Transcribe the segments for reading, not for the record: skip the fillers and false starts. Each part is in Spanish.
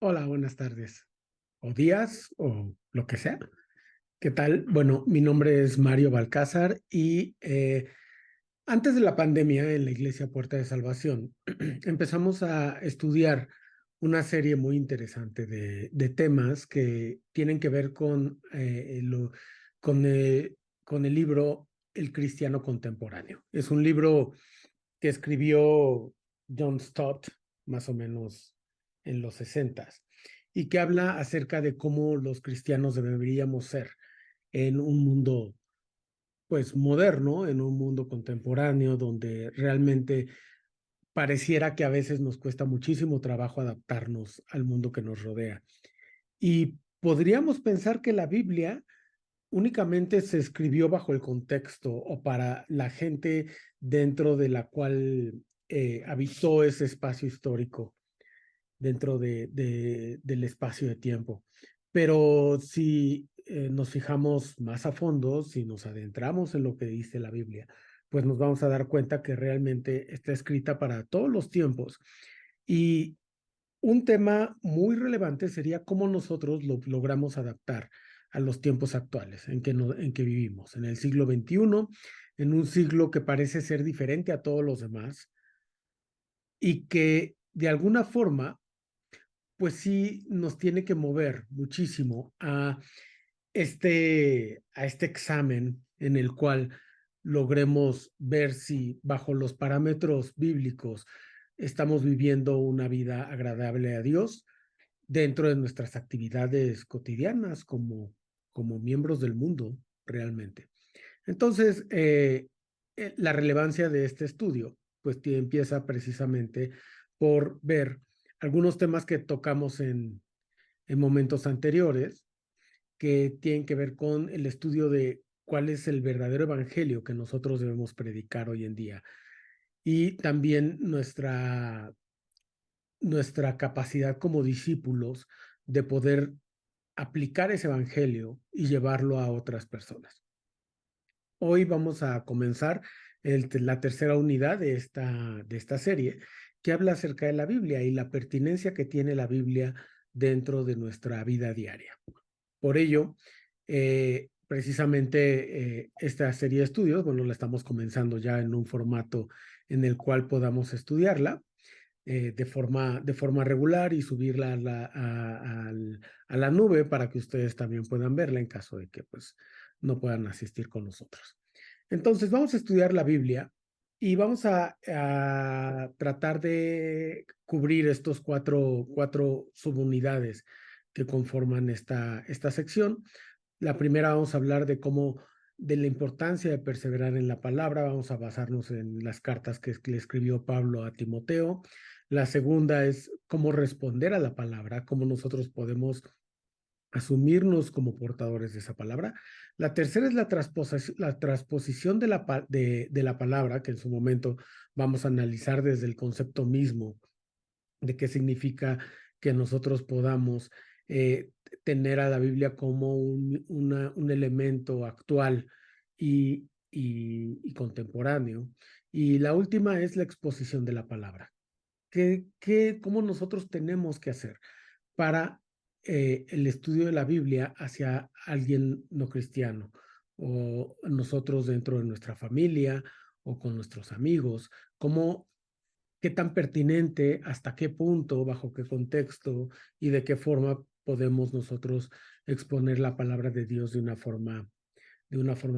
Hola, buenas tardes, o días, o lo que sea. ¿Qué tal? Bueno, mi nombre es Mario Balcázar y antes de la pandemia en la Iglesia Puerta de Salvación empezamos a estudiar una serie muy interesante de temas que tienen que ver con, eh, con el libro El Cristiano Contemporáneo. Es un libro que escribió John Stott más o menos en los 60 y que habla acerca de cómo los cristianos deberíamos ser en un mundo pues moderno, en un mundo contemporáneo donde realmente pareciera que a veces nos cuesta muchísimo trabajo adaptarnos al mundo que nos rodea. Y podríamos pensar que la Biblia únicamente se escribió bajo el contexto o para la gente dentro de la cual habitó ese espacio histórico dentro del espacio de tiempo. Pero si nos fijamos más a fondo, si nos adentramos en lo que dice la Biblia, pues nos vamos a dar cuenta que realmente está escrita para todos los tiempos. Y un tema muy relevante sería cómo nosotros lo logramos adaptar a los tiempos actuales en que vivimos, en el siglo XXI, en un siglo que parece ser diferente a todos los demás y que de alguna forma, pues sí nos tiene que mover muchísimo a este examen en el cual logremos ver si bajo los parámetros bíblicos estamos viviendo una vida agradable a Dios dentro de nuestras actividades cotidianas como miembros del mundo realmente. Entonces, la relevancia de este estudio, pues empieza precisamente por ver algunos temas que tocamos en momentos anteriores, que tienen que ver con el estudio de cuál es el verdadero evangelio que nosotros debemos predicar hoy en día y también nuestra capacidad como discípulos de poder aplicar ese evangelio y llevarlo a otras personas. Hoy vamos a comenzar la tercera unidad de esta serie que habla acerca de la Biblia y la pertinencia que tiene la Biblia dentro de nuestra vida diaria. Por ello, precisamente esta serie de estudios, bueno, la estamos comenzando ya en un formato en el cual podamos estudiarla de forma regular y subirla a la nube para que ustedes también puedan verla en caso de que pues no puedan asistir con nosotros. Entonces vamos a estudiar la Biblia y vamos a tratar de cubrir estos cuatro subunidades que conforman esta sección. La primera vamos a hablar de la importancia de perseverar en la palabra. Vamos a basarnos en las cartas que le escribió Pablo a Timoteo. La segunda es cómo responder a la palabra, cómo nosotros podemos asumirnos como portadores de esa palabra. La tercera es la transposición de la palabra, que en su momento vamos a analizar desde el concepto mismo de qué significa que nosotros podamos tener a la Biblia como un elemento actual y contemporáneo. Y la última es la exposición de la palabra. ¿Cómo nosotros tenemos que hacer para el estudio de la Biblia hacia alguien no cristiano o nosotros dentro de nuestra familia o con nuestros amigos? ¿Qué tan pertinente, hasta qué punto, bajo qué contexto y de qué forma podemos nosotros exponer la palabra de Dios de una forma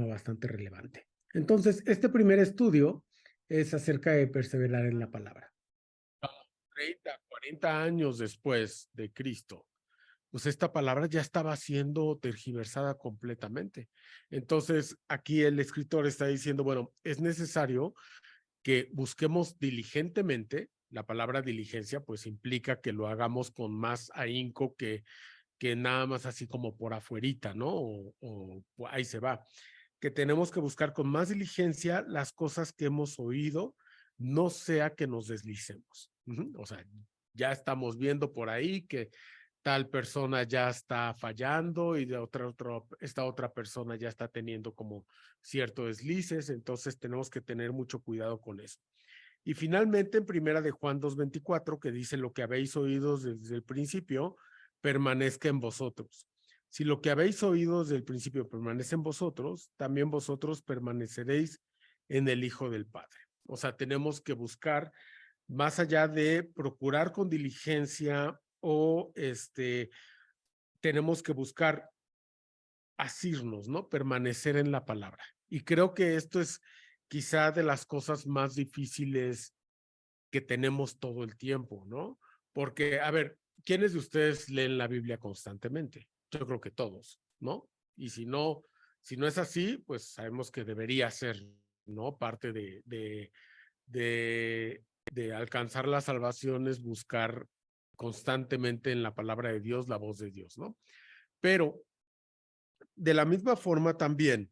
bastante relevante? Entonces, este primer estudio es acerca de perseverar en la palabra. 30, 40 años después de Cristo, pues esta palabra ya estaba siendo tergiversada completamente. Entonces, aquí el escritor está diciendo, bueno, es necesario que busquemos diligentemente. La palabra diligencia pues implica que lo hagamos con más ahínco que nada más así como por afuerita, ¿no? O ahí se va. Que tenemos que buscar con más diligencia las cosas que hemos oído, no sea que nos deslicemos. O sea, ya estamos viendo por ahí que tal persona ya está fallando y esta otra persona ya está teniendo como ciertos deslices, entonces tenemos que tener mucho cuidado con eso. Y finalmente en primera de Juan 2:24, que dice: lo que habéis oído desde el principio permanezca en vosotros. Si lo que habéis oído desde el principio permanece en vosotros, también vosotros permaneceréis en el Hijo del Padre. O sea, tenemos que buscar, más allá de procurar con diligencia o tenemos que buscar asirnos, ¿no? Permanecer en la palabra. Y creo que esto es quizá de las cosas más difíciles que tenemos todo el tiempo, ¿no? Porque, a ver, ¿quiénes de ustedes leen la Biblia constantemente? Yo creo que todos, ¿no? Y si no es así, pues sabemos que debería ser, ¿no? Parte de alcanzar la salvación es buscar constantemente en la palabra de Dios la voz de Dios, ¿no? Pero de la misma forma también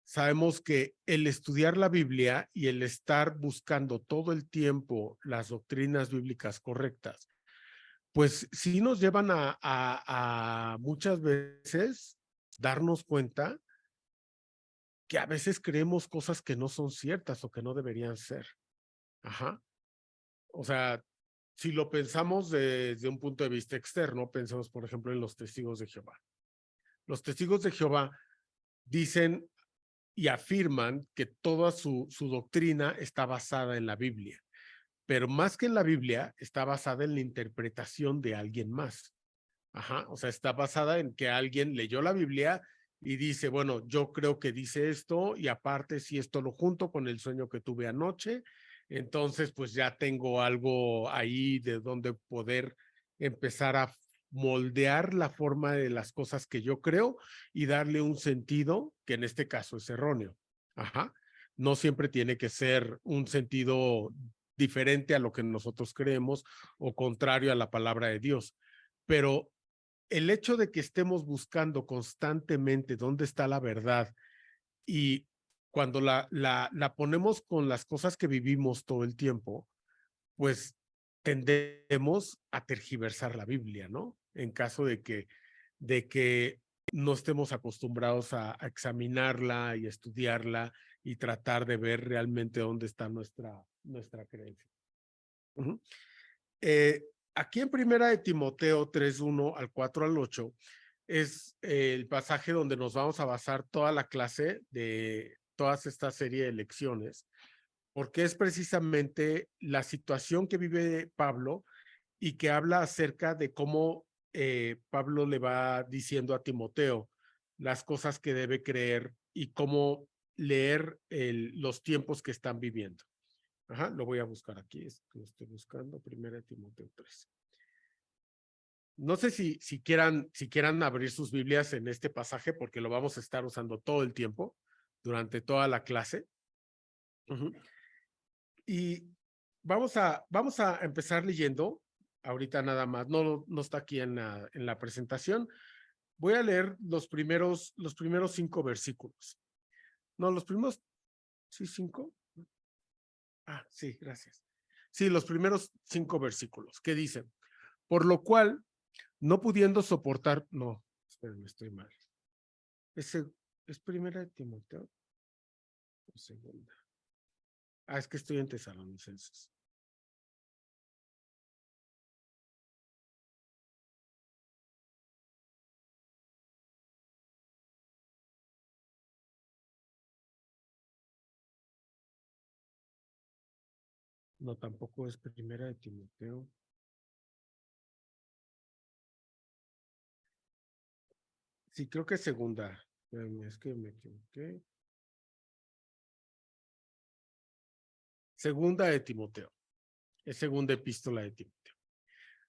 sabemos que el estudiar la Biblia y el estar buscando todo el tiempo las doctrinas bíblicas correctas, pues sí nos llevan a muchas veces darnos cuenta que a veces creemos cosas que no son ciertas o que no deberían ser. Ajá. O sea, si lo pensamos desde un punto de vista externo, pensemos, por ejemplo, en los testigos de Jehová. Los testigos de Jehová dicen y afirman que toda su doctrina está basada en la Biblia, pero más que en la Biblia, está basada en la interpretación de alguien más. Ajá, o sea, está basada en que alguien leyó la Biblia y dice, bueno, yo creo que dice esto y aparte si esto lo junto con el sueño que tuve anoche, entonces pues ya tengo algo ahí de donde poder empezar a moldear la forma de las cosas que yo creo y darle un sentido que en este caso es erróneo. Ajá, no siempre tiene que ser un sentido diferente a lo que nosotros creemos o contrario a la palabra de Dios, pero el hecho de que estemos buscando constantemente dónde está la verdad y cuando la ponemos con las cosas que vivimos todo el tiempo, pues tendemos a tergiversar la Biblia, ¿no? En caso de que no estemos acostumbrados a examinarla y estudiarla y tratar de ver realmente dónde está nuestra creencia. Aquí en primera de Timoteo 3:1 al 4 al 8 es el pasaje donde nos vamos a basar toda la clase de toda esta serie de lecciones, porque es precisamente la situación que vive Pablo y que habla acerca de cómo Pablo le va diciendo a Timoteo las cosas que debe creer y cómo leer los tiempos que están viviendo. Ajá, lo voy a buscar aquí, lo estoy buscando, primera de Timoteo 3. No sé si quieran abrir sus Biblias en este pasaje porque lo vamos a estar usando todo el tiempo, durante toda la clase. Y vamos a empezar leyendo, ahorita nada más, no está aquí en la presentación. Voy a leer los primeros 5 versículos. No, los primeros, ¿sí 5? Ah, sí, gracias. Sí, los primeros 5 versículos, que dicen, por lo cual, no pudiendo soportar, no, espérenme, estoy mal. ¿Es primera de Timoteo o segunda? Ah, es que estoy en Tesalonicenses. No, tampoco es primera de Timoteo. Sí, creo que es segunda. Espérenme, es que me equivoqué. Segunda de Timoteo. Es segunda epístola de Timoteo.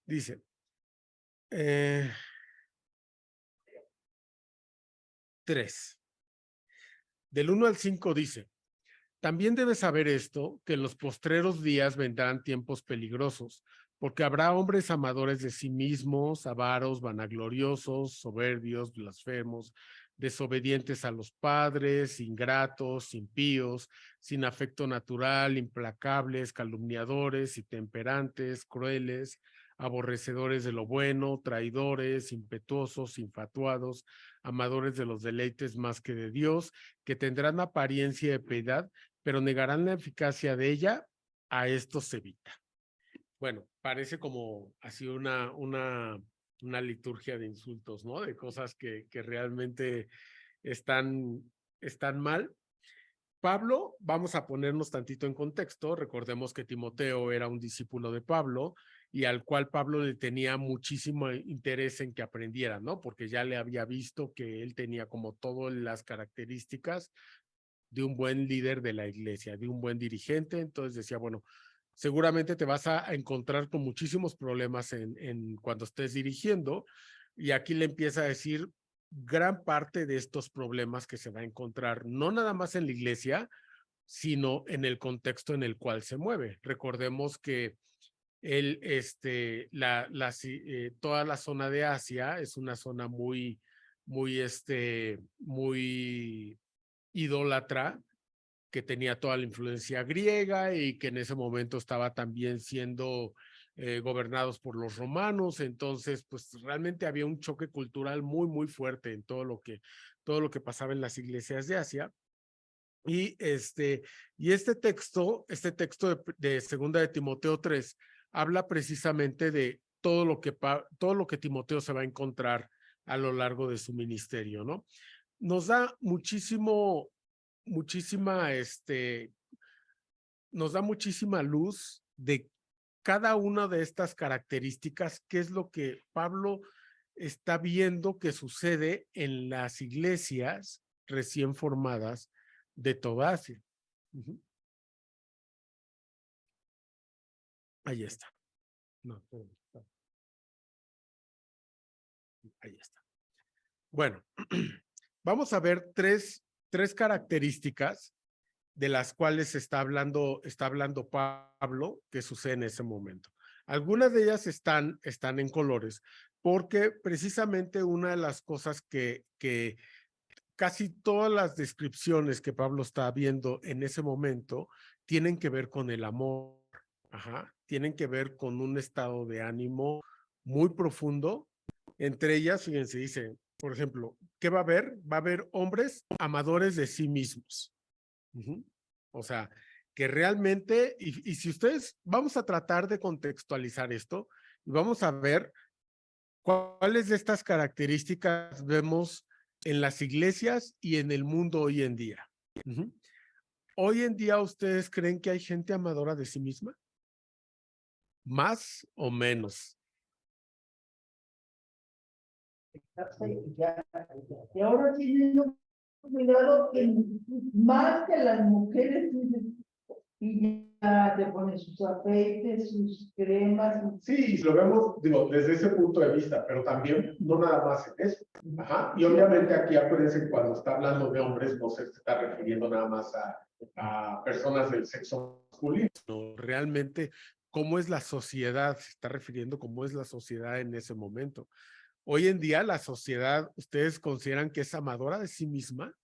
Dice, 3. Del 1 al 5 dice, también debes saber esto, que en los postreros días vendrán tiempos peligrosos, porque habrá hombres amadores de sí mismos, avaros, vanagloriosos, soberbios, blasfemos, desobedientes a los padres, ingratos, impíos, sin afecto natural, implacables, calumniadores, intemperantes, crueles, aborrecedores de lo bueno, traidores, impetuosos, infatuados, amadores de los deleites más que de Dios, que tendrán apariencia de piedad, pero negarán la eficacia de ella, a esto se evita. Bueno, parece como así una liturgia de insultos, ¿no? De cosas que realmente están mal. Pablo, vamos a ponernos tantito en contexto. Recordemos que Timoteo era un discípulo de Pablo y al cual Pablo le tenía muchísimo interés en que aprendiera, ¿no? Porque ya le había visto que él tenía como todas las características de un buen líder de la iglesia, de un buen dirigente. Entonces decía, bueno, seguramente te vas a encontrar con muchísimos problemas cuando estés dirigiendo. Y aquí le empieza a decir gran parte de estos problemas que se va a encontrar, no nada más en la iglesia, sino en el contexto en el cual se mueve. Recordemos que él, toda la zona de Asia es una zona muy idólatra, que tenía toda la influencia griega y que en ese momento estaba también siendo gobernados por los romanos. Entonces, pues realmente había un choque cultural muy fuerte en todo lo que pasaba en las iglesias de Asia. Y este texto de segunda de Timoteo 3 habla precisamente de todo lo que Timoteo se va a encontrar a lo largo de su ministerio, ¿no? Nos da nos da muchísima luz de cada una de estas características, qué es lo que Pablo está viendo que sucede en las iglesias recién formadas de toda Asia. Ahí está. No, ahí está. Bueno, vamos a ver tres características de las cuales está hablando Pablo que sucede en ese momento. Algunas de ellas están en colores, porque precisamente una de las cosas que casi todas las descripciones que Pablo está viendo en ese momento tienen que ver con el amor, tienen que ver con un estado de ánimo muy profundo. Entre ellas, fíjense, dice, por ejemplo, ¿qué va a haber? Va a haber hombres amadores de sí mismos. O sea, que realmente, y si ustedes, vamos a tratar de contextualizar esto y vamos a ver cuáles de estas características vemos en las iglesias y en el mundo hoy en día. Hoy en día, ¿ustedes creen que hay gente amadora de sí misma? ¿Más o menos? Y ahora tienen un cuidado que más que las mujeres, y ya te ponen sus aceites, sus cremas. Sí, lo vemos, digo, desde ese punto de vista, pero también no nada más en eso. Y obviamente aquí acuérdense, cuando está hablando de hombres, no se está refiriendo nada más a personas del sexo masculino. No, realmente, ¿cómo es la sociedad? Se está refiriendo cómo es la sociedad en ese momento. Hoy en día la sociedad, ¿ustedes consideran que es amadora de sí misma?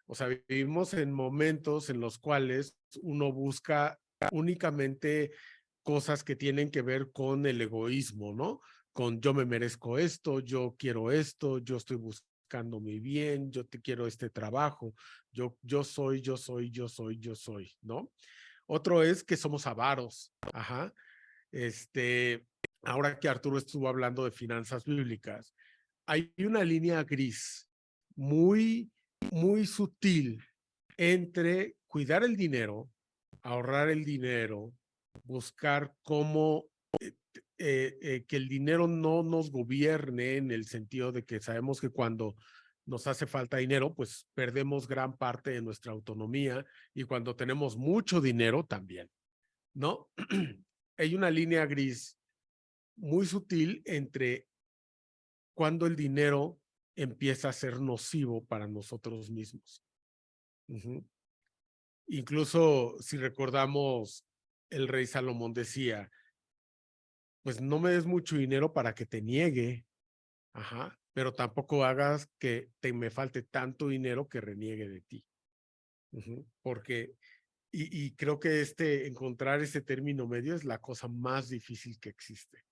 O sea, vivimos en momentos en los cuales uno busca únicamente cosas que tienen que ver con el egoísmo, ¿no? Con yo me merezco esto, yo quiero esto, yo estoy buscando mi bien, yo te quiero este trabajo, yo soy, ¿no? Otro es que somos avaros, ahora que Arturo estuvo hablando de finanzas bíblicas, hay una línea gris muy sutil entre cuidar el dinero, ahorrar el dinero, buscar cómo que el dinero no nos gobierne, en el sentido de que sabemos que cuando nos hace falta dinero, pues perdemos gran parte de nuestra autonomía, y cuando tenemos mucho dinero también, ¿no? Hay una línea gris muy sutil entre cuando el dinero empieza a ser nocivo para nosotros mismos. Incluso si recordamos, el rey Salomón decía, pues no me des mucho dinero para que te niegue, pero tampoco hagas que me falte tanto dinero que reniegue de ti. Porque, y creo que encontrar ese término medio es la cosa más difícil que existe.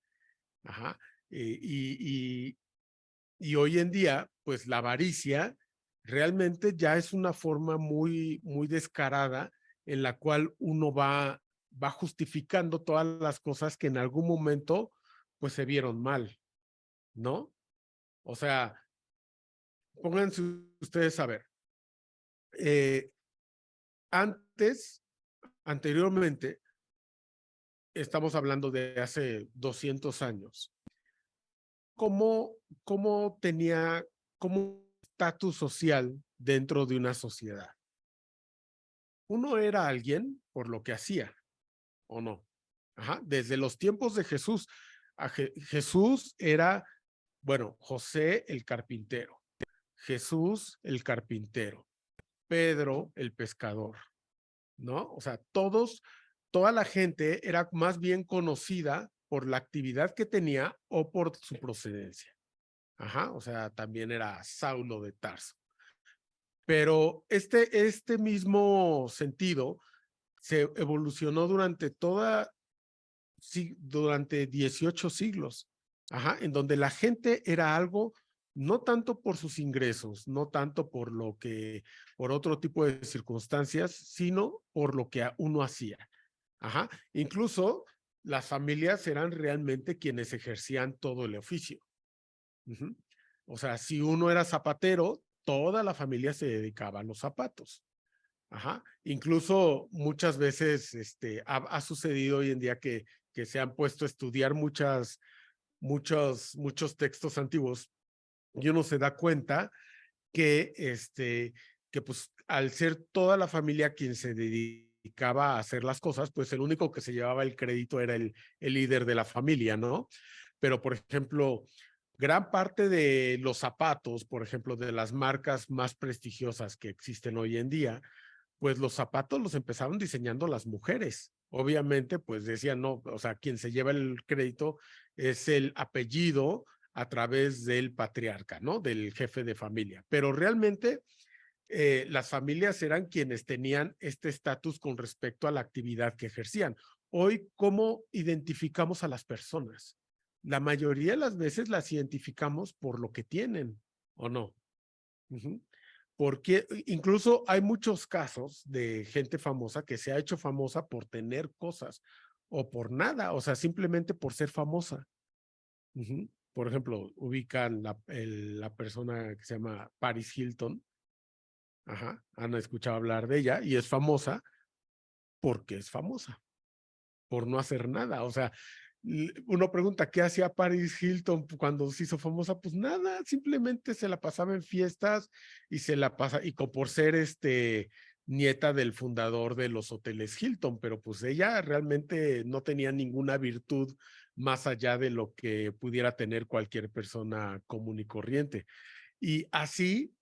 Y hoy en día, pues la avaricia realmente ya es una forma muy descarada en la cual uno va va justificando todas las cosas que en algún momento pues se vieron mal, ¿no? O sea, pónganse ustedes a ver. Anteriormente, estamos hablando de hace 200 años, ¿cómo tenía, cómo estatus social dentro de una sociedad? Uno era alguien por lo que hacía, ¿o no? Ajá. Desde los tiempos de Jesús, Jesús era, bueno, José el carpintero, Jesús el carpintero, Pedro el pescador, ¿no? O sea, toda la gente era más bien conocida por la actividad que tenía o por su procedencia. Ajá, o sea, también era Saulo de Tarso. Pero este mismo sentido se evolucionó durante 18 siglos, ajá, en donde la gente era algo no tanto por sus ingresos, no tanto por otro tipo de circunstancias, sino por lo que uno hacía. Ajá, incluso las familias eran realmente quienes ejercían todo el oficio. Uh-huh. O sea, si uno era zapatero, toda la familia se dedicaba a los zapatos. Ajá. Incluso muchas veces ha sucedido hoy en día que se han puesto a estudiar muchos textos antiguos y uno se da cuenta que, que pues al ser toda la familia quien se dedicaba a hacer las cosas, pues el único que se llevaba el crédito era el líder de la familia, ¿no? Pero, por ejemplo, gran parte de los zapatos, por ejemplo, de las marcas más prestigiosas que existen hoy en día, pues los zapatos los empezaron diseñando las mujeres. Obviamente, pues decían, no, o sea, quien se lleva el crédito es el apellido a través del patriarca, ¿no? Del jefe de familia. Pero realmente las familias eran quienes tenían este estatus con respecto a la actividad que ejercían. Hoy, ¿cómo identificamos a las personas? La mayoría de las veces las identificamos por lo que tienen, ¿o no? Uh-huh. Porque incluso hay muchos casos de gente famosa que se ha hecho famosa por tener cosas o por nada, o sea, simplemente por ser famosa. Uh-huh. Por ejemplo, ubican la persona que se llama Paris Hilton. Ajá, han escuchado hablar de ella y es famosa porque es famosa, por no hacer nada. O sea, uno pregunta, ¿qué hacía Paris Hilton cuando se hizo famosa? Pues nada, simplemente se la pasaba en fiestas y y por ser nieta del fundador de los hoteles Hilton, pero pues ella realmente no tenía ninguna virtud más allá de lo que pudiera tener cualquier persona común y corriente. Y así,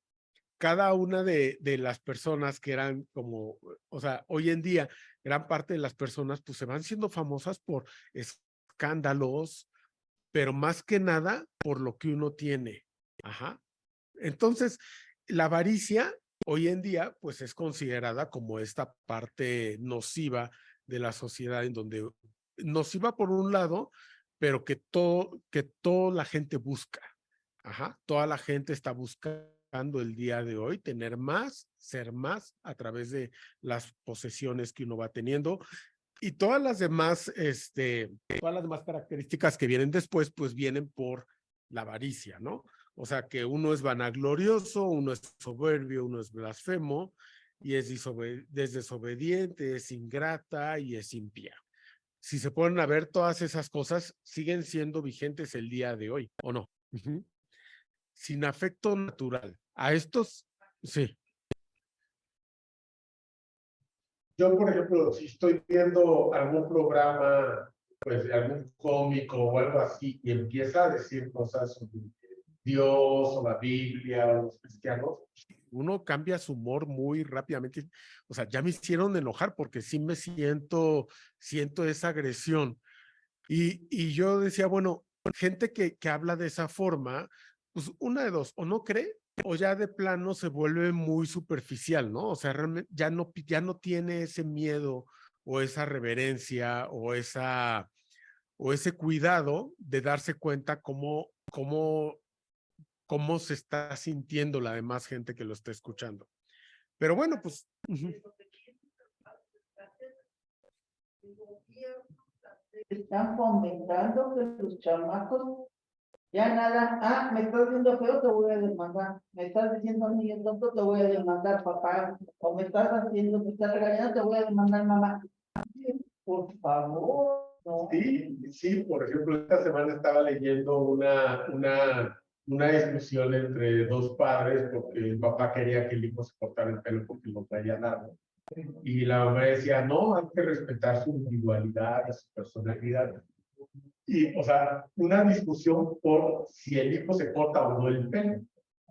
cada una de las personas que eran como, o sea, hoy en día, gran parte de las personas pues se van siendo famosas por escándalos, pero más que nada por lo que uno tiene. Ajá. Entonces, la avaricia hoy en día pues es considerada como esta parte nociva de la sociedad en donde nociva por un lado, pero que toda la gente busca. Ajá. Toda la gente está buscando el día de hoy tener más, ser más a través de las posesiones que uno va teniendo y todas las demás características que vienen después, pues vienen por la avaricia, ¿no? O sea, que uno es vanaglorioso, uno es soberbio, uno es blasfemo, y es desobediente, es ingrata y es impía. Si se ponen a ver, todas esas cosas siguen siendo vigentes el día de hoy, ¿o no? Uh-huh. Sin afecto natural. A estos, sí. Yo, por ejemplo, si estoy viendo algún programa, pues de algún cómico o algo así, y empieza a decir cosas sobre Dios o la Biblia o los cristianos, uno cambia su humor muy rápidamente. O sea, ya me hicieron enojar porque sí siento esa agresión. Y yo decía, bueno, gente que habla de esa forma, pues una de dos, o no cree, o ya de plano se vuelve muy superficial, ¿no? O sea, realmente ya no tiene ese miedo o esa reverencia o ese cuidado de darse cuenta cómo se está sintiendo la demás gente que lo está escuchando. Pero bueno, pues... Uh-huh. Están fomentando que los chamacos ya nada, me estás viendo feo, te voy a demandar. Me estás diciendo niño tonto, te voy a demandar, papá. O me estás haciendo, me estás regañando, te voy a demandar, mamá. Por favor, no. Sí, sí, por ejemplo, esta semana estaba leyendo una discusión entre dos padres porque el papá quería que el hijo se cortara el pelo porque lo traía largo. Y la mamá decía, no, hay que respetar su individualidad y su personalidad. Y, o sea, una discusión por si el hijo se corta o no el pelo,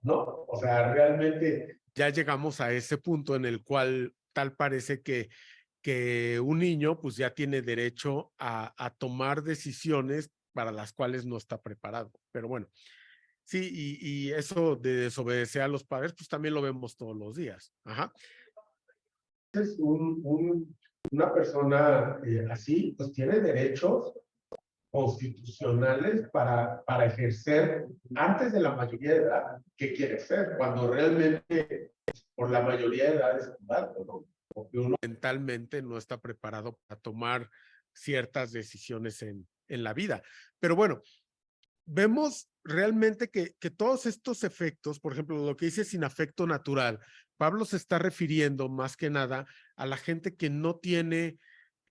¿no? O sea, realmente Ya llegamos a ese punto en el cual tal parece que un niño pues ya tiene derecho a tomar decisiones para las cuales no está preparado. Pero bueno, sí, y eso de desobedecer a los padres, pues también lo vemos todos los días. Ajá. una persona así, pues tiene derechos constitucionales para ejercer antes de la mayoría de edad qué quiere ser, cuando realmente por la mayoría de edad es cuidado, ¿no? Porque uno mentalmente no está preparado para tomar ciertas decisiones en la vida. Pero bueno, vemos realmente que todos estos efectos, por ejemplo, lo que dice sin afecto natural, Pablo se está refiriendo más que nada a la gente que no tiene,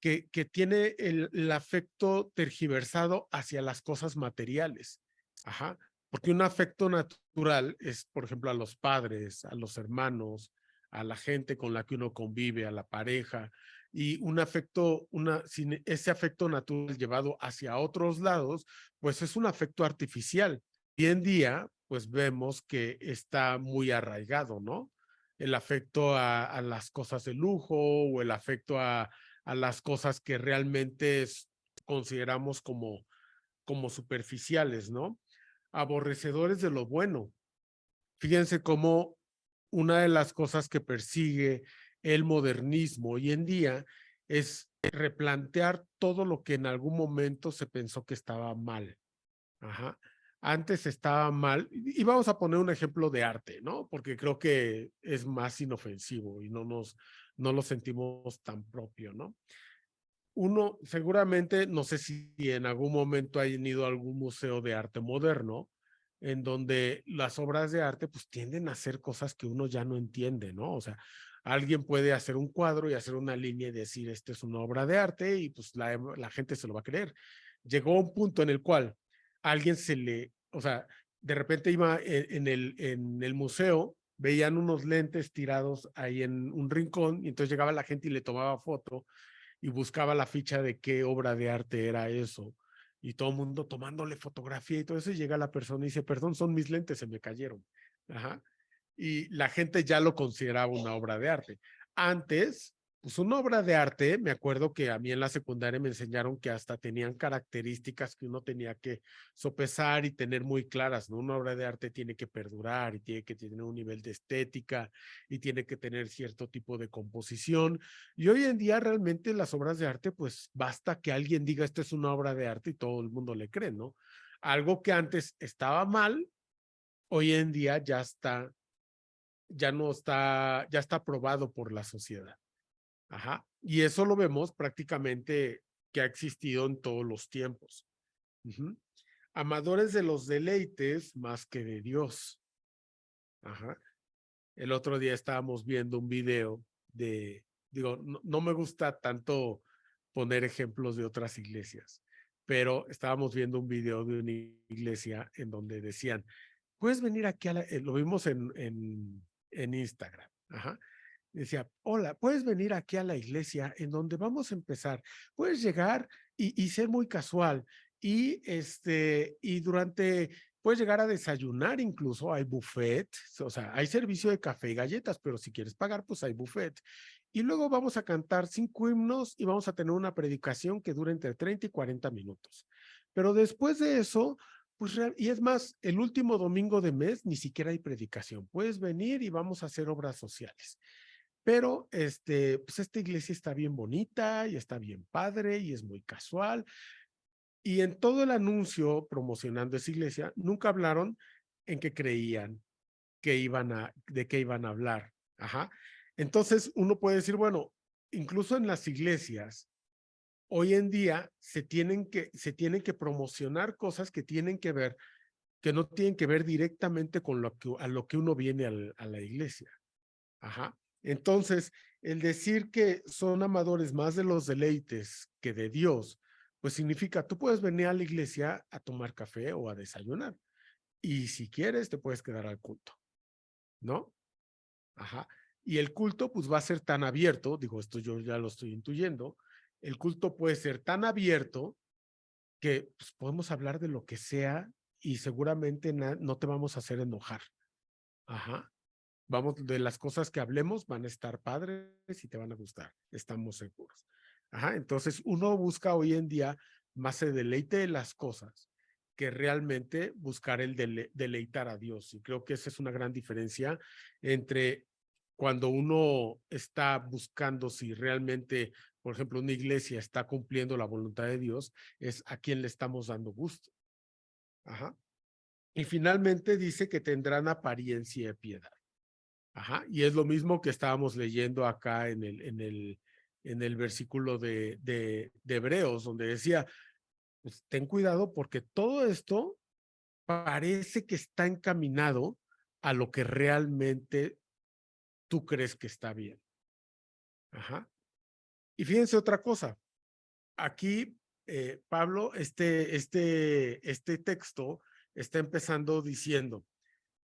que tiene el afecto tergiversado hacia las cosas materiales. Ajá. Porque un afecto natural es, por ejemplo, a los padres, a los hermanos, a la gente con la que uno convive, a la pareja, y un afecto, sin ese afecto natural llevado hacia otros lados, pues es un afecto artificial. Hoy en día, pues vemos que está muy arraigado, ¿no? El afecto a las cosas de lujo o el afecto a las cosas que realmente consideramos como superficiales, ¿no? Aborrecedores de lo bueno. Fíjense cómo una de las cosas que persigue el modernismo hoy en día es replantear todo lo que en algún momento se pensó que estaba mal. Ajá. Antes estaba mal, y vamos a poner un ejemplo de arte, ¿no? Porque creo que es más inofensivo y no lo sentimos tan propio, ¿no? Uno, seguramente, no sé si en algún momento hayan ido a algún museo de arte moderno, en donde las obras de arte pues tienden a hacer cosas que uno ya no entiende, ¿no? O sea, alguien puede hacer un cuadro y hacer una línea y decir, esta es una obra de arte y pues la gente se lo va a creer. Llegó un punto en el cual alguien o sea, de repente iba en el museo, veían unos lentes tirados ahí en un rincón y entonces llegaba la gente y le tomaba foto y buscaba la ficha de qué obra de arte era eso. Y todo el mundo tomándole fotografía y todo eso, y llega la persona y dice, perdón, son mis lentes, se me cayeron. Ajá. Y la gente ya lo consideraba una obra de arte. Antes, pues una obra de arte, me acuerdo que a mí en la secundaria me enseñaron que hasta tenían características que uno tenía que sopesar y tener muy claras, ¿no? Una obra de arte tiene que perdurar y tiene que tener un nivel de estética y tiene que tener cierto tipo de composición. Y hoy en día realmente las obras de arte, pues basta que alguien diga esto es una obra de arte y todo el mundo le cree, ¿no? Algo que antes estaba mal, hoy en día ya no está, ya está aprobado por la sociedad. Ajá. Y eso lo vemos prácticamente que ha existido en todos los tiempos. Uh-huh. Amadores de los deleites más que de Dios. Ajá. El otro día estábamos viendo un video digo, no me gusta tanto poner ejemplos de otras iglesias, pero estábamos viendo un video de una iglesia en donde decían, puedes venir aquí lo vimos en Instagram. Ajá. Decía, hola, puedes venir aquí a la iglesia en donde vamos a empezar. Puedes llegar y ser muy casual. Y puedes llegar a desayunar incluso, hay buffet, o sea, hay servicio de café y galletas, pero si quieres pagar, pues hay buffet. Y luego vamos a cantar 5 himnos y vamos a tener una predicación que dura entre 30 y 40 minutos. Pero después de eso, pues, y es más, el último domingo de mes ni siquiera hay predicación. Puedes venir y vamos a hacer obras sociales. Pero pues esta iglesia está bien bonita y está bien padre y es muy casual. Y en todo el anuncio promocionando esa iglesia, nunca hablaron en qué creían, de qué iban a hablar. Ajá. Entonces uno puede decir, bueno, incluso en las iglesias hoy en día se tienen que promocionar cosas que tienen que ver, que no tienen que ver directamente con a lo que uno viene a la iglesia. Ajá. Entonces, el decir que son amadores más de los deleites que de Dios, pues significa, tú puedes venir a la iglesia a tomar café o a desayunar. Y si quieres, te puedes quedar al culto, ¿no? Ajá. Y el culto, pues va a ser tan abierto, digo, esto yo ya lo estoy intuyendo, el culto puede ser tan abierto que pues, podemos hablar de lo que sea y seguramente no te vamos a hacer enojar. Ajá. Vamos, de las cosas que hablemos van a estar padres y te van a gustar, estamos seguros. Ajá. Entonces, uno busca hoy en día más el deleite de las cosas que realmente buscar el deleitar a Dios. Y creo que esa es una gran diferencia entre cuando uno está buscando si realmente, por ejemplo, una iglesia está cumpliendo la voluntad de Dios, es a quién le estamos dando gusto. Ajá. Y finalmente dice que tendrán apariencia de piedad. Ajá. Y es lo mismo que estábamos leyendo acá en el versículo de Hebreos, donde decía, pues ten cuidado porque todo esto parece que está encaminado a lo que realmente tú crees que está bien. Ajá. Y fíjense otra cosa. Aquí, Pablo, este texto está empezando diciendo,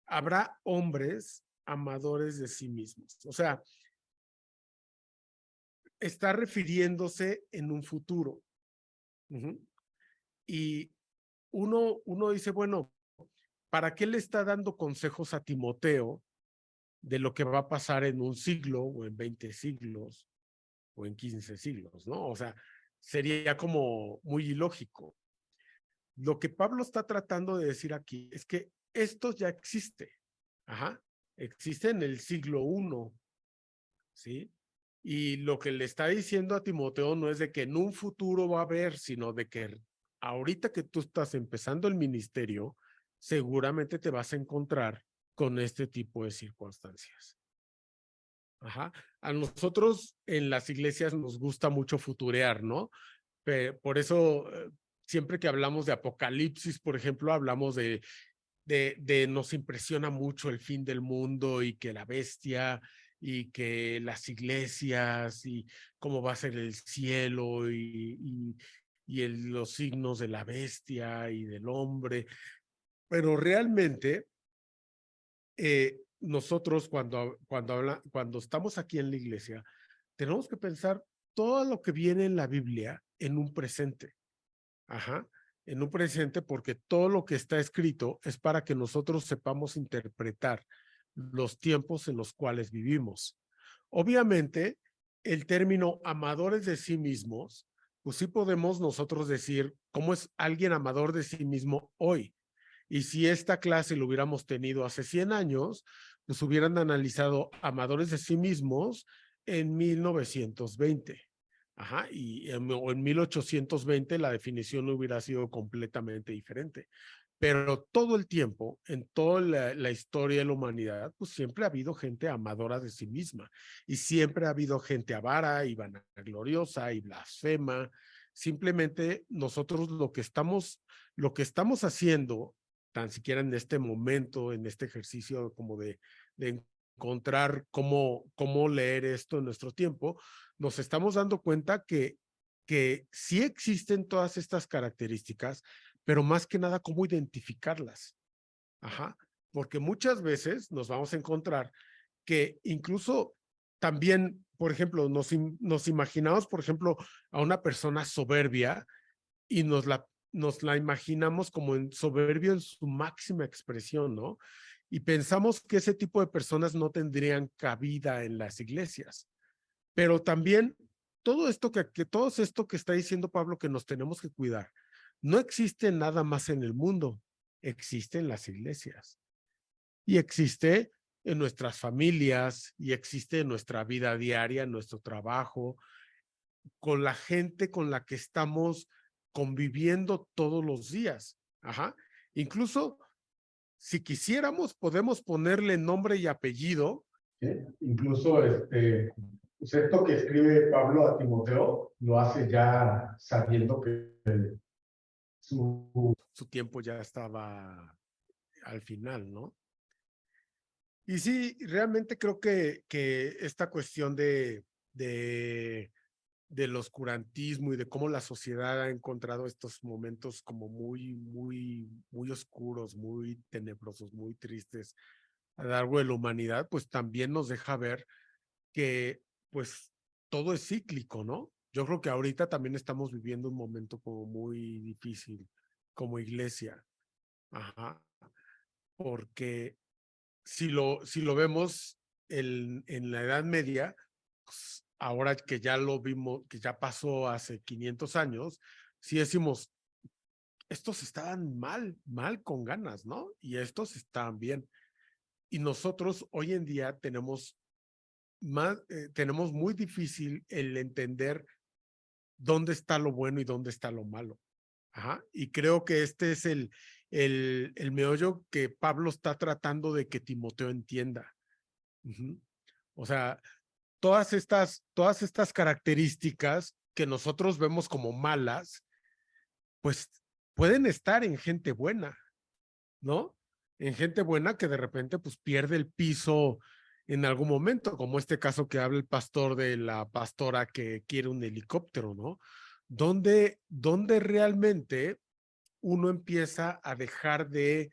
habrá hombres amadores de sí mismos. O sea, está refiriéndose en un futuro. Uh-huh. Y uno dice, bueno, ¿para qué le está dando consejos a Timoteo de lo que va a pasar en un siglo o en 20 siglos o en 15 siglos, ¿no? O sea, sería como muy ilógico. Lo que Pablo está tratando de decir aquí es que esto ya existe. Ajá. Existe en el siglo I, ¿sí? Y lo que le está diciendo a Timoteo no es de que en un futuro va a haber, sino de que ahorita que tú estás empezando el ministerio, seguramente te vas a encontrar con este tipo de circunstancias. Ajá. A nosotros en las iglesias nos gusta mucho futurear, ¿no? Por eso, siempre que hablamos de Apocalipsis, por ejemplo, hablamos de nos impresiona mucho el fin del mundo y que la bestia y que las iglesias y cómo va a ser el cielo y los signos de la bestia y del hombre. Pero realmente nosotros cuando estamos aquí en la iglesia, tenemos que pensar todo lo que viene en la Biblia en un presente. Ajá, en un presente, porque todo lo que está escrito es para que nosotros sepamos interpretar los tiempos en los cuales vivimos. Obviamente, el término amadores de sí mismos, pues sí podemos nosotros decir cómo es alguien amador de sí mismo hoy. Y si esta clase lo hubiéramos tenido hace 100 años, pues hubieran analizado amadores de sí mismos en 1920. Ajá, y en 1820 la definición hubiera sido completamente diferente. Pero todo el tiempo, en toda la historia de la humanidad, pues siempre ha habido gente amadora de sí misma. Y siempre ha habido gente avara y vanagloriosa y blasfema. Simplemente nosotros lo que estamos haciendo, tan siquiera en este momento, en este ejercicio como de encontrar cómo leer esto en nuestro tiempo, nos estamos dando cuenta que sí existen todas estas características, pero más que nada cómo identificarlas. Ajá, porque muchas veces nos vamos a encontrar que incluso también, por ejemplo, nos imaginamos, por ejemplo, a una persona soberbia y nos la imaginamos como soberbio en su máxima expresión, ¿no? Y pensamos que ese tipo de personas no tendrían cabida en las iglesias. Pero también todo esto que está diciendo Pablo que nos tenemos que cuidar, no existe nada más en el mundo, existe en las iglesias y existe en nuestras familias y existe en nuestra vida diaria, en nuestro trabajo, con la gente con la que estamos conviviendo todos los días. Ajá. Incluso si quisiéramos, podemos ponerle nombre y apellido. Incluso pues esto que escribe Pablo a Timoteo, lo hace ya sabiendo que su tiempo ya estaba al final, ¿no? Y sí, realmente creo que esta cuestión del oscurantismo y de cómo la sociedad ha encontrado estos momentos como muy oscuros, muy tenebrosos, muy tristes a lo largo de la humanidad, pues también nos deja ver que pues todo es cíclico, ¿no? Yo creo que ahorita también estamos viviendo un momento como muy difícil como iglesia, ajá, porque si lo vemos en la Edad Media, pues, ahora que ya lo vimos, que ya pasó hace 500 años, sí decimos, estos estaban mal con ganas, ¿no? Y estos estaban bien. Y nosotros hoy en día tenemos muy difícil el entender dónde está lo bueno y dónde está lo malo. Ajá. Y creo que este es el meollo que Pablo está tratando de que Timoteo entienda. Uh-huh. O sea, todas estas características que nosotros vemos como malas, pues pueden estar en gente buena, ¿no? En gente buena que de repente pues pierde el piso en algún momento, como este caso que habla el pastor de la pastora que quiere un helicóptero, ¿no? Donde realmente uno empieza a dejar de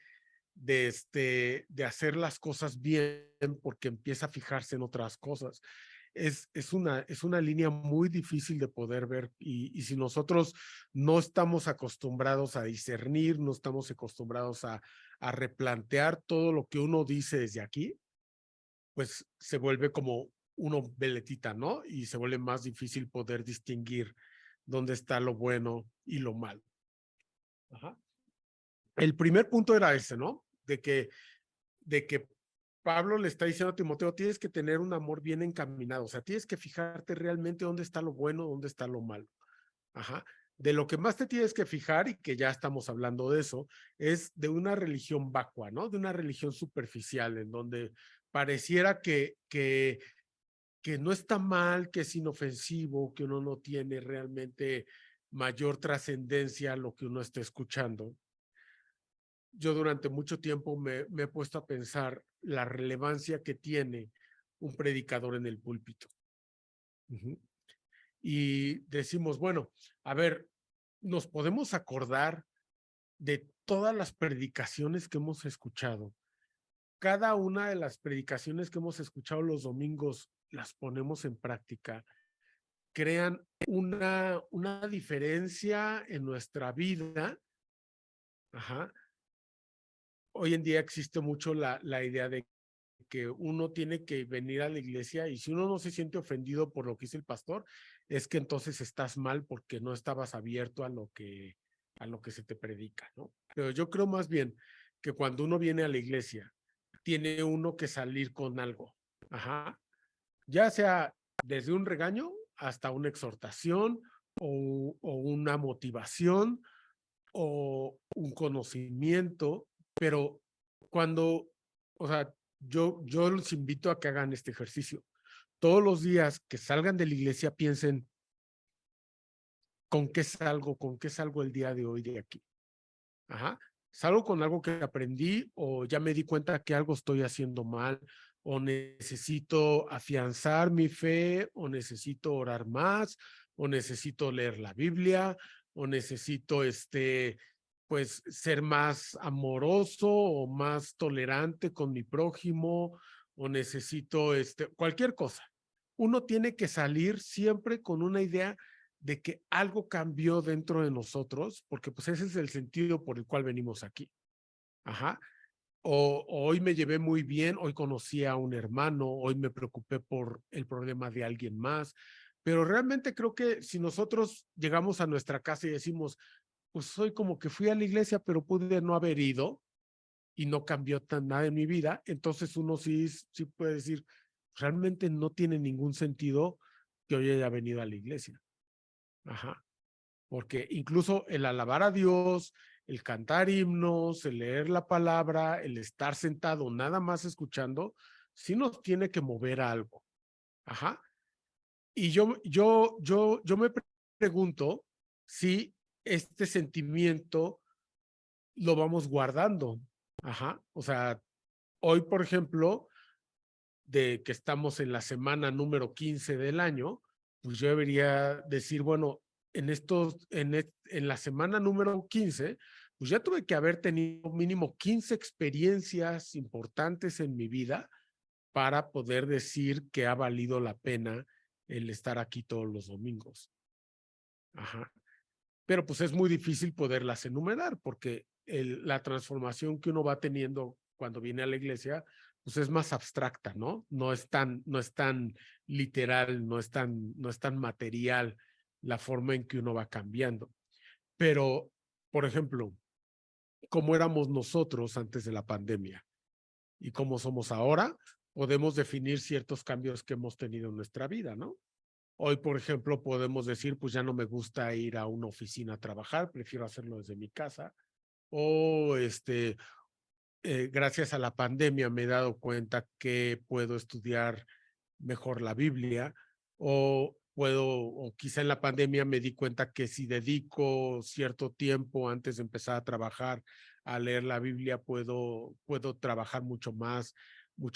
hacer las cosas bien porque empieza a fijarse en otras cosas. Es una línea muy difícil de poder ver y si nosotros no estamos acostumbrados a discernir, no estamos acostumbrados a replantear todo lo que uno dice desde aquí, pues se vuelve como uno veletita, ¿no? Y se vuelve más difícil poder distinguir dónde está lo bueno y lo malo. Ajá. El primer punto era ese, ¿no? De que Pablo le está diciendo a Timoteo, tienes que tener un amor bien encaminado, o sea, tienes que fijarte realmente dónde está lo bueno, dónde está lo malo. Ajá. De lo que más te tienes que fijar, y que ya estamos hablando de eso, es de una religión vacua, ¿no? De una religión superficial, en donde pareciera que no está mal, que es inofensivo, que uno no tiene realmente mayor trascendencia a lo que uno está escuchando. Yo durante mucho tiempo me he puesto a pensar la relevancia que tiene un predicador en el púlpito. Uh-huh. Y decimos, bueno, a ver, nos podemos acordar de todas las predicaciones que hemos escuchado. Cada una de las predicaciones que hemos escuchado los domingos las ponemos en práctica, crean una diferencia en nuestra vida. Ajá. Hoy en día existe mucho la idea de que uno tiene que venir a la iglesia y si uno no se siente ofendido por lo que dice el pastor, es que entonces estás mal porque no estabas abierto a lo que se te predica, ¿no? Pero yo creo más bien que cuando uno viene a la iglesia, tiene uno que salir con algo, ajá, ya sea desde un regaño hasta una exhortación o una motivación o un conocimiento, pero cuando, o sea, yo los invito a que hagan este ejercicio. Todos los días que salgan de la iglesia piensen, con qué salgo el día de hoy de aquí? Ajá. ¿Salgo con algo que aprendí o ya me di cuenta que algo estoy haciendo mal o necesito afianzar mi fe o necesito orar más o necesito leer la Biblia o necesito pues ser más amoroso o más tolerante con mi prójimo o necesito cualquier cosa? Uno tiene que salir siempre con una idea de que algo cambió dentro de nosotros, porque pues ese es el sentido por el cual venimos aquí. Ajá. O hoy me llevé muy bien, hoy conocí a un hermano, hoy me preocupé por el problema de alguien más, pero realmente creo que si nosotros llegamos a nuestra casa y decimos, pues soy como que fui a la iglesia, pero pude no haber ido y no cambió tan nada en mi vida, entonces uno sí puede decir, realmente no tiene ningún sentido que hoy haya venido a la iglesia. Ajá. Porque incluso el alabar a Dios, el cantar himnos, el leer la palabra, el estar sentado nada más escuchando, sí nos tiene que mover a algo. Ajá. Y yo me pregunto si este sentimiento lo vamos guardando. Ajá. O sea, hoy, por ejemplo, de que estamos en la semana número 15 del año, pues yo debería decir, bueno, en la semana número 15, pues ya tuve que haber tenido mínimo 15 experiencias importantes en mi vida para poder decir que ha valido la pena el estar aquí todos los domingos. Ajá. Pero pues es muy difícil poderlas enumerar porque la transformación que uno va teniendo cuando viene a la iglesia, pues es más abstracta, ¿no? No es tan literal, no es tan material la forma en que uno va cambiando. Pero, por ejemplo, ¿cómo éramos nosotros antes de la pandemia? Y cómo somos ahora, podemos definir ciertos cambios que hemos tenido en nuestra vida, ¿no? Hoy, por ejemplo, podemos decir, pues ya no me gusta ir a una oficina a trabajar, prefiero hacerlo desde mi casa. O gracias a la pandemia me he dado cuenta que puedo estudiar mejor la Biblia, o quizá en la pandemia me di cuenta que si dedico cierto tiempo antes de empezar a trabajar a leer la Biblia, puedo trabajar mucho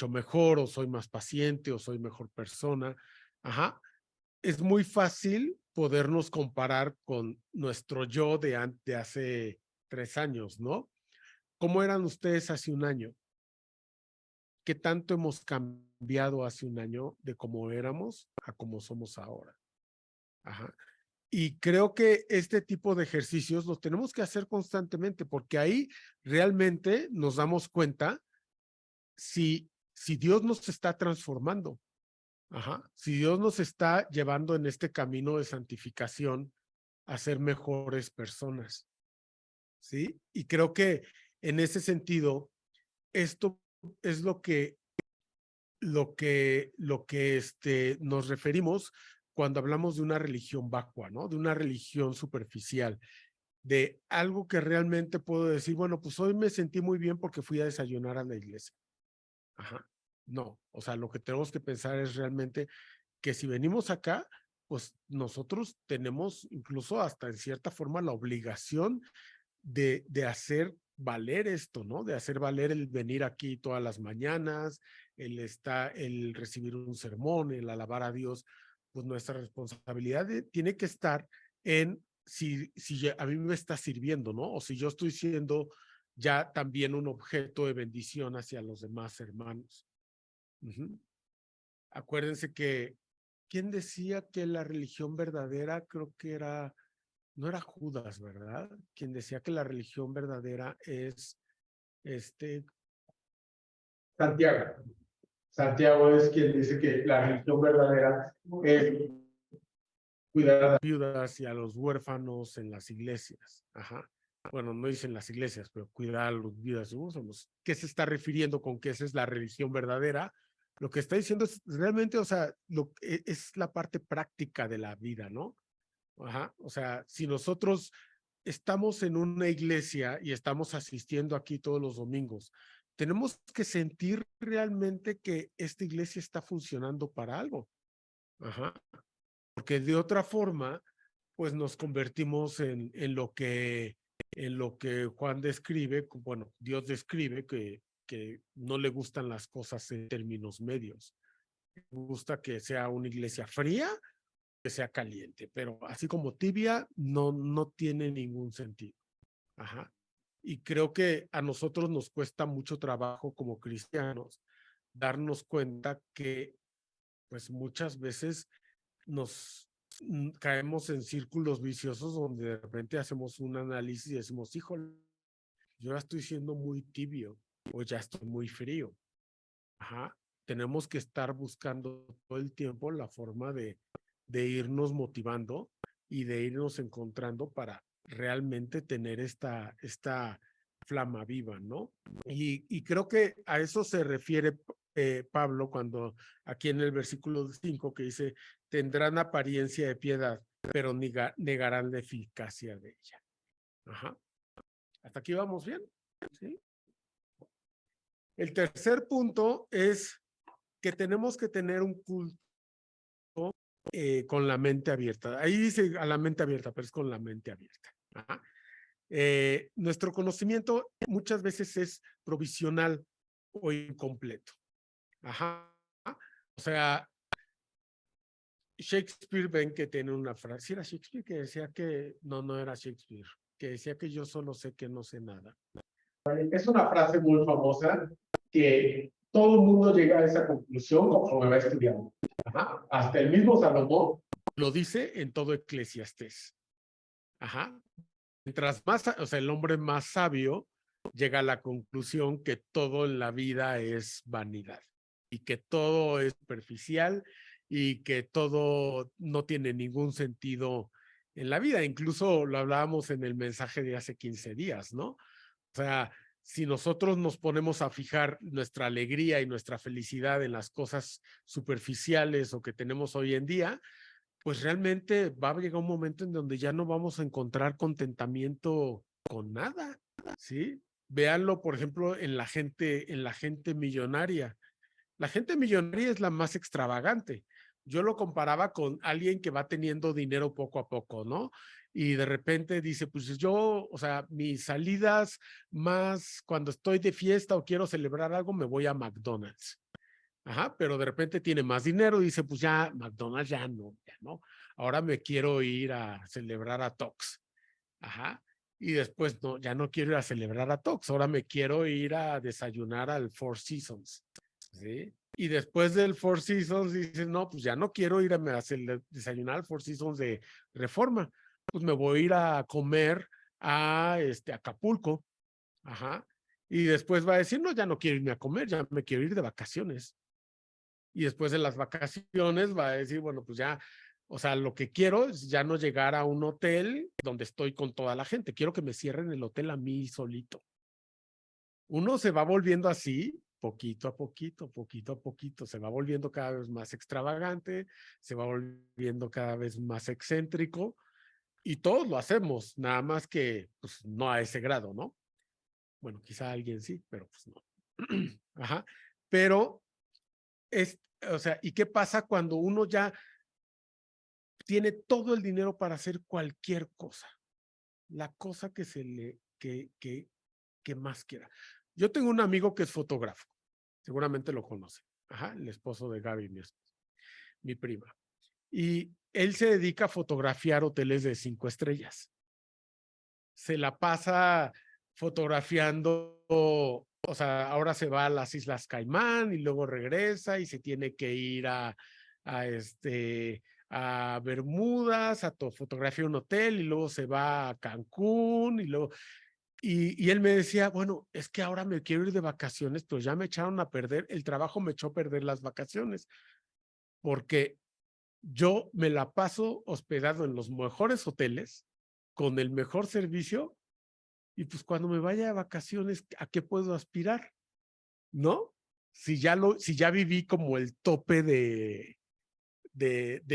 mejor, o soy más paciente, o soy mejor persona. Ajá. Es muy fácil podernos comparar con nuestro yo de hace 3 años, ¿no? ¿Cómo eran ustedes hace un año? ¿Qué tanto hemos cambiado hace un año de cómo éramos a cómo somos ahora? Ajá. Y creo que este tipo de ejercicios los tenemos que hacer constantemente porque ahí realmente nos damos cuenta si Dios nos está transformando. Ajá. Si Dios nos está llevando en este camino de santificación a ser mejores personas, ¿sí? Y creo que en ese sentido, esto es lo que nos referimos cuando hablamos de una religión vacua, ¿no? De una religión superficial, de algo que realmente puedo decir, bueno, pues hoy me sentí muy bien porque fui a desayunar a la iglesia. Ajá. No, o sea, lo que tenemos que pensar es realmente que si venimos acá, pues nosotros tenemos incluso hasta en cierta forma la obligación de hacer valer esto, ¿no? De hacer valer el venir aquí todas las mañanas, el recibir un sermón, el alabar a Dios. Pues nuestra responsabilidad tiene que estar en si a mí me está sirviendo, ¿no? O si yo estoy siendo ya también un objeto de bendición hacia los demás hermanos. Uh-huh. Acuérdense que, ¿quién decía que la religión verdadera? Creo que no era Judas, ¿verdad? Quien decía que la religión verdadera es Santiago. Santiago es quien dice que la religión verdadera es cuidar a viudas y a los huérfanos en las iglesias. Ajá. Bueno, no dicen las iglesias, pero cuidar a los viudas y huérfanos. ¿Qué se está refiriendo con que esa es la religión verdadera? Lo que está diciendo es realmente, o sea, es la parte práctica de la vida, ¿no? Ajá. O sea, si nosotros estamos en una iglesia y estamos asistiendo aquí todos los domingos, tenemos que sentir realmente que esta iglesia está funcionando para algo. Ajá. Porque de otra forma, pues nos convertimos en lo que Juan describe, bueno, Dios describe que no le gustan las cosas en términos medios. Le gusta que sea una iglesia fría, que sea caliente, pero así como tibia no tiene ningún sentido. Ajá. Y creo que a nosotros nos cuesta mucho trabajo como cristianos darnos cuenta que pues muchas veces nos caemos en círculos viciosos donde de repente hacemos un análisis y decimos, híjole, yo ya estoy siendo muy tibio o ya estoy muy frío. Ajá. Tenemos que estar buscando todo el tiempo la forma de irnos motivando y de irnos encontrando para realmente tener esta flama viva, ¿no? Y creo que a eso se refiere Pablo cuando aquí en el versículo 5 que dice, tendrán apariencia de piedad, pero negarán la eficacia de ella. Ajá. ¿Hasta aquí vamos bien? ¿Sí? El tercer punto es que tenemos que tener un culto con la mente abierta. Ahí dice a la mente abierta, pero es con la mente abierta. Ajá. Nuestro conocimiento muchas veces es provisional o incompleto. Ajá. O sea, Shakespeare, ven que tiene una frase, ¿sí era Shakespeare que decía que, no era Shakespeare, que decía que yo solo sé que no sé nada? Es una frase muy famosa que todo el mundo llega a esa conclusión conforme va estudiando. Ajá. Hasta el mismo Salomón lo dice en todo Eclesiastés. Ajá. Mientras más, o sea, el hombre más sabio llega a la conclusión que todo en la vida es vanidad y que todo es superficial y que todo no tiene ningún sentido en la vida. Incluso lo hablábamos en el mensaje de hace 15 días, ¿no? O sea, si nosotros nos ponemos a fijar nuestra alegría y nuestra felicidad en las cosas superficiales o que tenemos hoy en día, pues realmente va a llegar un momento en donde ya no vamos a encontrar contentamiento con nada, ¿sí? Véanlo, por ejemplo, en la gente millonaria. La gente millonaria es la más extravagante. Yo lo comparaba con alguien que va teniendo dinero poco a poco, ¿no? Y de repente dice, pues yo, o sea, mis salidas más cuando estoy de fiesta o quiero celebrar algo, me voy a McDonald's. Ajá, pero de repente tiene más dinero y dice, pues ya, McDonald's ya no. Ahora me quiero ir a celebrar a Tox. Ajá. Y después no, ya no quiero ir a celebrar a Tox, ahora me quiero ir a desayunar al Four Seasons. ¿Sí? Y después del Four Seasons dices, no, pues ya no quiero ir a desayunar al Four Seasons de Reforma. Pues me voy a ir a comer a Acapulco. Ajá. Y después va a decir, no, ya no quiero irme a comer, ya me quiero ir de vacaciones. Y después de las vacaciones va a decir, bueno, pues ya, o sea, lo que quiero es ya no llegar a un hotel donde estoy con toda la gente. Quiero que me cierren el hotel a mí solito. Uno se va volviendo así, poquito a poquito, se va volviendo cada vez más extravagante, se va volviendo cada vez más excéntrico y todos lo hacemos, nada más que pues, no a ese grado, ¿no? Bueno, quizá alguien sí, pero pues no. Ajá. Pero o sea, ¿y qué pasa cuando uno ya tiene todo el dinero para hacer cualquier cosa? La cosa que que más quiera. Yo tengo un amigo que es fotógrafo, seguramente lo conoce. Ajá, el esposo de Gaby, mi prima. Y él se dedica a fotografiar hoteles de 5 estrellas. Se la pasa fotografiando, o sea, ahora se va a las Islas Caimán y luego regresa y se tiene que ir a a Bermudas, a fotografiar un hotel y luego se va a Cancún y luego, y él me decía, bueno, es que ahora me quiero ir de vacaciones, pero ya me echaron a perder, el trabajo me echó a perder las vacaciones, porque yo me la paso hospedado en los mejores hoteles, con el mejor servicio, y pues cuando me vaya de vacaciones, ¿a qué puedo aspirar? ¿No? Si ya viví como el tope de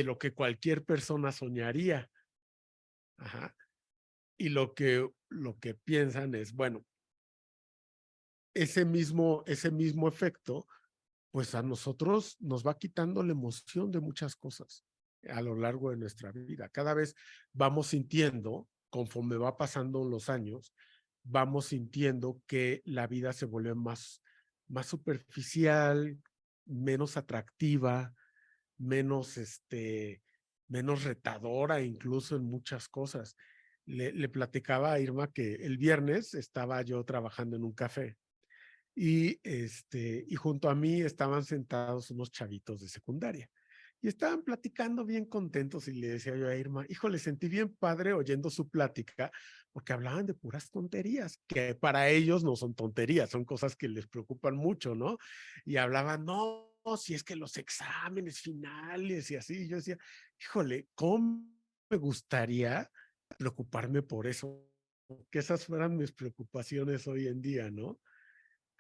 lo que cualquier persona soñaría. Ajá. Y lo que piensan es, bueno, ese mismo efecto, pues a nosotros nos va quitando la emoción de muchas cosas a lo largo de nuestra vida. Cada vez vamos sintiendo, conforme va pasando los años, vamos sintiendo que la vida se vuelve más superficial, menos atractiva, menos, menos retadora incluso en muchas cosas. Le platicaba a Irma que el viernes estaba yo trabajando en un café y junto a mí estaban sentados unos chavitos de secundaria y estaban platicando bien contentos y le decía yo a Irma, híjole, sentí bien padre oyendo su plática porque hablaban de puras tonterías, que para ellos no son tonterías, son cosas que les preocupan mucho, ¿no? Y hablaban, no, si es que los exámenes finales y así, y yo decía, híjole, ¿cómo me gustaría preocuparme por eso? Que esas fueran mis preocupaciones hoy en día, ¿no?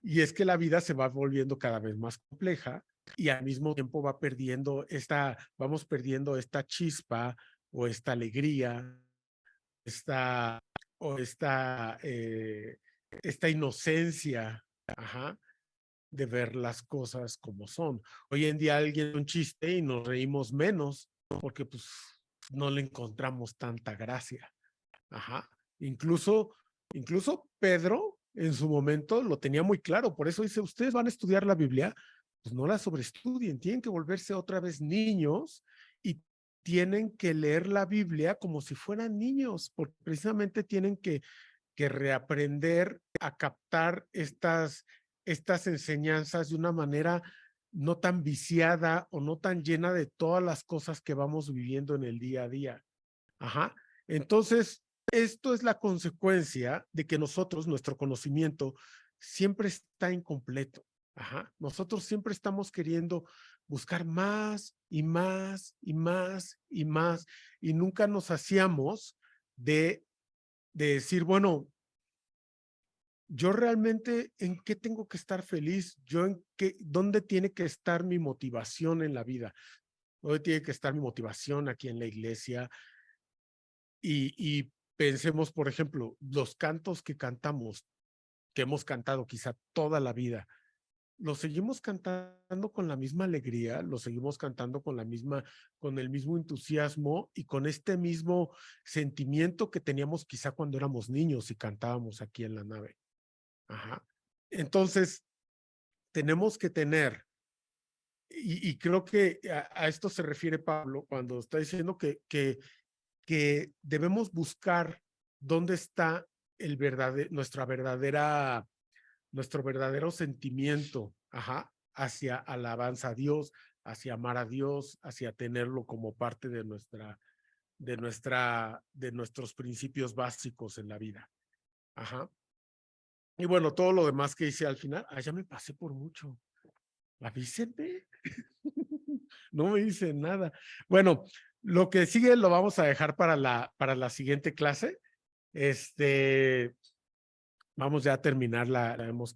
Y es que la vida se va volviendo cada vez más compleja y al mismo tiempo vamos perdiendo esta chispa o esta alegría, esta, o esta inocencia, ajá, de ver las cosas como son. Hoy en día alguien un chiste y nos reímos menos, porque pues no le encontramos tanta gracia. Ajá. Incluso Pedro en su momento lo tenía muy claro, por eso dice, ustedes van a estudiar la Biblia, pues no la sobreestudien, tienen que volverse otra vez niños y tienen que leer la Biblia como si fueran niños, porque precisamente tienen que reaprender a captar estas enseñanzas de una manera no tan viciada o no tan llena de todas las cosas que vamos viviendo en el día a día. Ajá. Entonces, esto es la consecuencia de que nosotros, nuestro conocimiento, siempre está incompleto. Ajá. Nosotros siempre estamos queriendo buscar más y más y más y más y nunca nos hacíamos de decir, bueno, yo realmente en qué tengo que estar feliz, yo en qué, dónde tiene que estar mi motivación en la vida, dónde tiene que estar mi motivación aquí en la iglesia y pensemos, por ejemplo, los cantos que cantamos, que hemos cantado quizá toda la vida, los seguimos cantando con la misma alegría, los seguimos cantando con con el mismo entusiasmo y con este mismo sentimiento que teníamos quizá cuando éramos niños y cantábamos aquí en la nave. Ajá. Entonces, tenemos que tener, y creo que a esto se refiere Pablo cuando está diciendo que debemos buscar dónde está nuestro verdadero sentimiento, ajá, hacia alabanza a Dios, hacia amar a Dios, hacia tenerlo como parte de nuestros principios básicos en la vida. Ajá. Y bueno, todo lo demás que hice al final, ya me pasé por mucho. Avísenme. No me dicen nada. Bueno, lo que sigue lo vamos a dejar para la siguiente clase. Vamos ya a terminar hemos